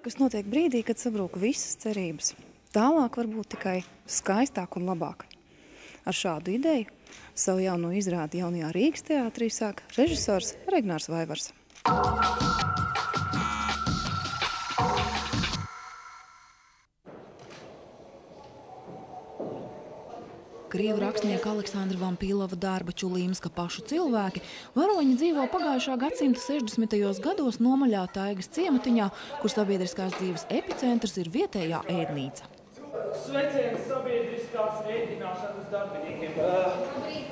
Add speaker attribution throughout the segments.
Speaker 1: kas notiek brīdī, kad sabrūk visas cerības. Tālāk var būt tikai skaistāk un labāk. Ar šādu ideju savu jauno izrādi jaunajā Rīgas teātrī sāk režisors Regnārs Vaivars. Krievu rakstnieka Aleksandra Vampīlova darba Čulīmska pašu cilvēki varoņi dzīvo pagājušā gadsimta 60. gados Nomaļā Taigas ciematiņā, kur sabiedriskās dzīves epicentrs ir vietējā ēdnīca.
Speaker 2: Sveiciens sabiedriskās ēdināšanas darbiniekiem.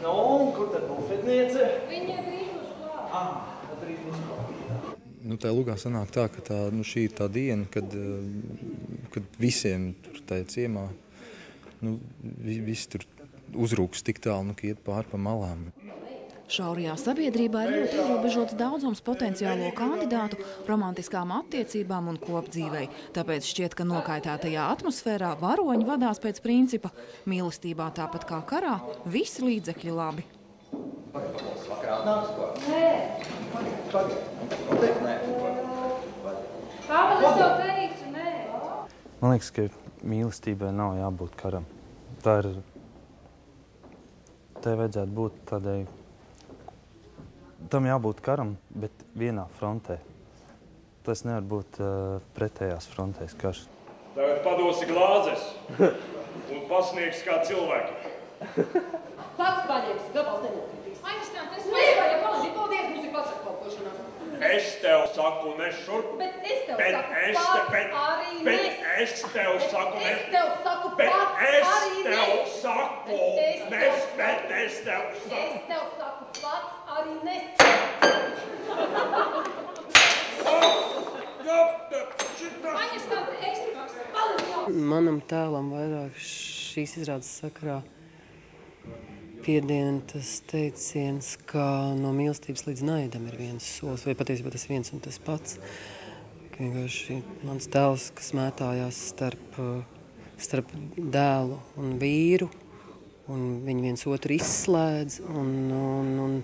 Speaker 2: Nu, kur tad bufetniece?
Speaker 3: Viņa drīz būs klāt.
Speaker 2: Drīz būs klāt.
Speaker 4: Tā lugā sanāk tā, ka šī ir tā diena, kad visiem tur tajā ciemā, visi tur uzrūks tik tālu, ka iet pāri pa malām.
Speaker 1: Šaurajā sabiedrībā ir ļoti ierobežots daudzums potenciālo kandidātu romantiskām attiecībām un kopdzīvei. Tāpēc šķiet, ka nokaitētajā atmosfērā varoņi vadās pēc principa mīlestībā tāpat kā karā, visi līdzekļi labi.
Speaker 3: Pāvēl, es tev teicu, nē.
Speaker 5: Man liekas, ka mīlestībai nav jābūt karam. Tai vajadzētu būt tādai, tam jābūt karam, bet vienā frontē. Tas nevar būt pretējās frontēs karš.
Speaker 6: Tagad padosi glāzes un pasniegs kā cilvēki.
Speaker 7: Pats paņems, gabals nenokritīs.
Speaker 3: Aizstāv, es
Speaker 7: Līdz, paldies, mums ir pats atkalpošanās.
Speaker 6: Es tev saku, ne šurp.
Speaker 7: Bet es tev saku, pats arī nes.
Speaker 6: Bet es tev saku,
Speaker 7: es tev saku,
Speaker 6: bet
Speaker 7: pats
Speaker 6: es
Speaker 7: arī
Speaker 6: tev
Speaker 7: nes.
Speaker 6: saku,
Speaker 7: Es tev saku, pats arī nes.
Speaker 3: Aizstāv, es pats.
Speaker 8: Manam tēlam vairāk šīs izrādes sakarā piediena tas teiciens, ka no mīlestības līdz naidam ir viens solis, vai patiesībā tas viens un tas pats. Vienkārši mans tēls, kas mētājās starp dēlu un vīru, un viņi viens otru izslēdz, un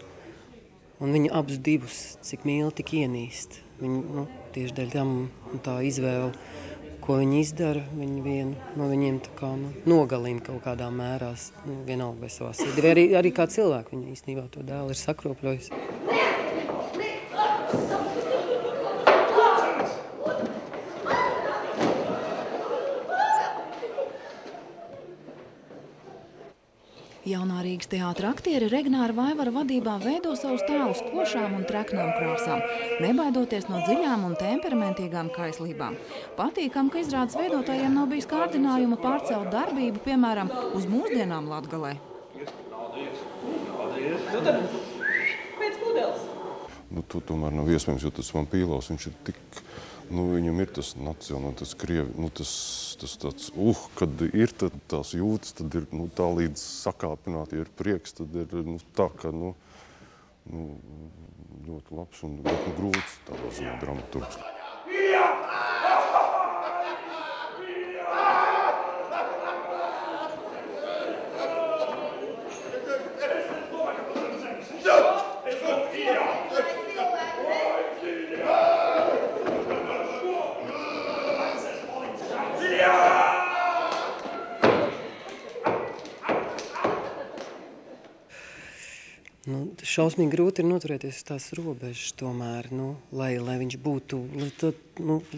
Speaker 8: viņi abus divus, cik mīl, tik ienīst. Viņi, tieši dēļ tam tā izvēle, ko viņi izdara, viņi vienu no viņiem tā kā nogalina kaut kādā mērā, vienalga vai savā sirdī. Vai arī kā cilvēki viņi īstenībā to dēlu ir sakropļojis.
Speaker 1: Jaunā Rīgas teātra aktieri Regnāra Vaivara vadībā veido savus tēlus košām un treknām krāsām, nebaidoties no dziļām un temperamentīgām kaislībām. Patīkam, ka izrādes veidotājiem nav bijis kārdinājuma pārcelt darbību, piemēram, uz mūsdienām Latgalē.
Speaker 7: Pēc pudeles.
Speaker 9: To tomēr nav iespējams, jo tas Vampīlovs, viņš ir tik, viņam ir tas nacionāls, tas krievi, tas tāds, kad ir tās jūtas, tad ir, tā līdz sakāpināti, ja ir prieks, tad ir, tā, ka, ļoti labs un grūts tādā ziņā dramaturgs.
Speaker 8: Šausmīgi grūti ir noturēties tās robežas tomēr, lai viņš būtu,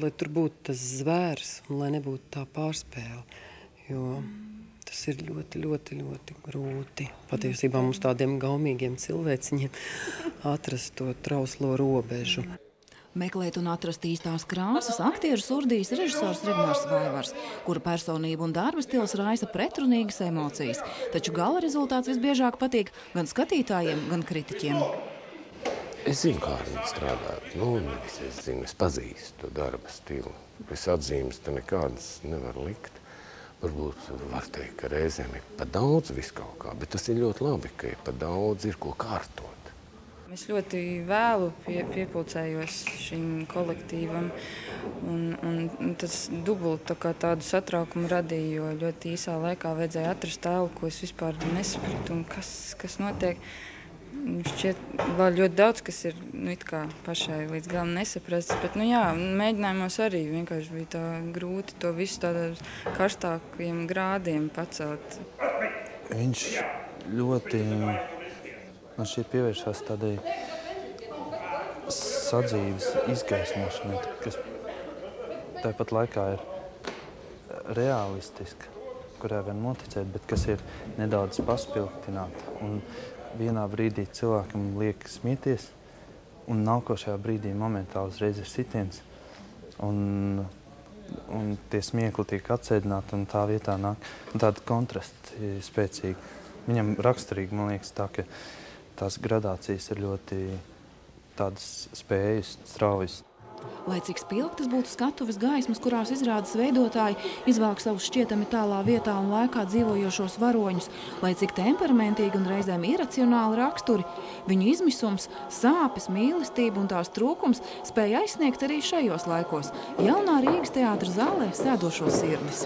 Speaker 8: lai tur būtu tas zvērs un lai nebūtu tā pārspēle, jo tas ir ļoti, ļoti, ļoti grūti. Patiesībā mums tādiem gaumīgiem cilvēciņiem atrast to trauslo robežu.
Speaker 1: Meklēt un atrast īstās krāsas aktieru surdīs režisors Regnārs Vaivars, kura personība un darba stils raisa pretrunīgas emocijas, taču gala rezultāts visbiežāk patīk gan skatītājiem, gan kritiķiem.
Speaker 10: Es zinu, kā viņi strādāt. Es zinu, es pazīstu to darba stilu. Es atzīmes te nekādas nevaru likt. Varbūt var teikt, ka reizēm ir pa daudz visu kaut kā, bet tas ir ļoti labi, ka ir pa daudz, ir ko kārtot.
Speaker 11: Es ļoti vēlu piepulcējos šim kolektīvam, un tas dubult tādu satraukumu radīja, jo ļoti īsā laikā vajadzēja atrast tēlu, ko es vispār nesapratu, un kas notiek. šķiet vēl ļoti daudz, kas ir it kā pašai līdz galam nesaprasts, bet mēģinājumos arī vienkārši bija tā grūti to visu tādiem karstākiem grādiem pacelt.
Speaker 5: Viņš ļoti, man šķiet, pievēršās tādai sadzīves izgaismošanai, kas tāpat laikā ir realistiska, kurā var noticēt, bet kas ir nedaudz paspilgtināta. Un vienā brīdī cilvēkam liek smieties, un nākošajā brīdī momentāli uzreiz ir sitiens, un tie smiekli tiek atsēdināti, un tā vietā nāk tāda kontrasti spēcīgi. Viņam raksturīgi, man liekas, tā, ka tās gradācijas ir ļoti tādas spējas, straujas.
Speaker 1: Lai cik spilgtas būtu skatuves gaismas, kurās izrādes veidotāji izvelk savus šķietami tālā vietā un laikā dzīvojošos varoņus, lai cik temperamentīgi un reizēm iracionāli raksturi, viņu izmisums, sāpes, mīlestība un tās trūkums spēja aizsniegt arī šajos laikos jaunā Rīgas teātra zālē sēdošo sirdis.